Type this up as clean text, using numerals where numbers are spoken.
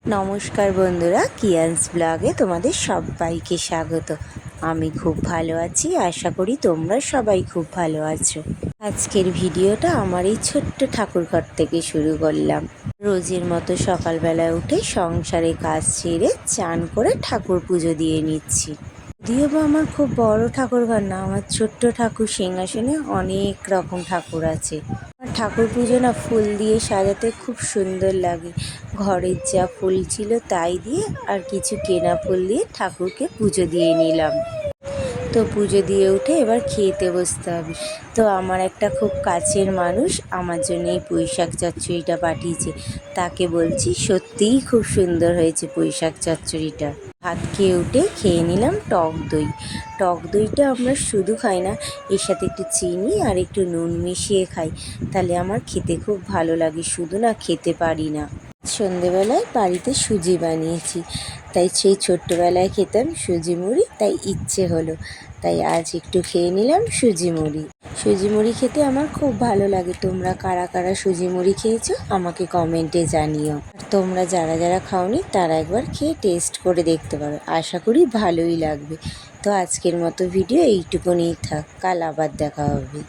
নমস্কার বন্ধুরা, কিয়ান্স ব্লগে তোমাদের সবাইকে স্বাগত। আমি খুব ভালো আছি, আশা করি তোমরা সবাই খুব ভালো আছো। আজকের ভিডিওটা আমার এই ছোট্ট ঠাকুরঘর থেকে শুরু করলাম। রোজের মতো সকালবেলায় উঠে সংসারে কাজ সেরে চান করে ঠাকুর পুজো দিয়ে নিচ্ছি। যদিও বা আমার খুব বড় ঠাকুরঘর না, আমার ছোট্ট ঠাকুর সিংহাসনে অনেক রকম ঠাকুর আছে। ঠাকুর পুজো না ফুল দিয়ে সাজাতে খুব সুন্দর লাগে। ঘরের যা ফুল ছিল তাই দিয়ে আর কিছু কেনা ফুল দিয়ে ঠাকুরকে পুজো দিয়ে নিলাম। তো পুজো দিয়ে উঠে এবার খেতে বসতে হবে। তো আমার একটা খুব কাছের মানুষ আমার জন্য এই পুঁইশাক চচ্চড়িটা পাঠিয়েছে। তাকে বলছি সত্যিই খুব সুন্দর হয়েছে পুঁইশাক চচ্চড়িটা। ভাত খেয়ে উঠে খেয়ে নিলাম টক দই। টক দইটা আমরা শুধু খাই না, এর সাথে একটু চিনি আর একটু নুন মিশিয়ে খাই, তাহলে আমার খেতে খুব ভালো লাগে। শুধু না খেতে পারি না। সন্ধেবেলায় বাড়িতে সুজি বানিয়েছি, তাই সেই ছোট্টবেলায় খেতাম সুজি মুড়ি, তাই ইচ্ছে হলো, তাই আজ একটু খেয়ে নিলাম সুজি মুড়ি। সুজি মুড়ি খেতে আমার খুব ভালো লাগে। তোমরা কারা কারা সুজি মুড়ি খেয়েছো আমাকে কমেন্টে জানিও। আর তোমরা যারা যারা খাওনি তারা একবার খেয়ে টেস্ট করে দেখতে পারো, আশা করি ভালোই লাগবে। তো আজকের মতো ভিডিও এইটুকুনিই থাক, কাল আবার দেখা হবে।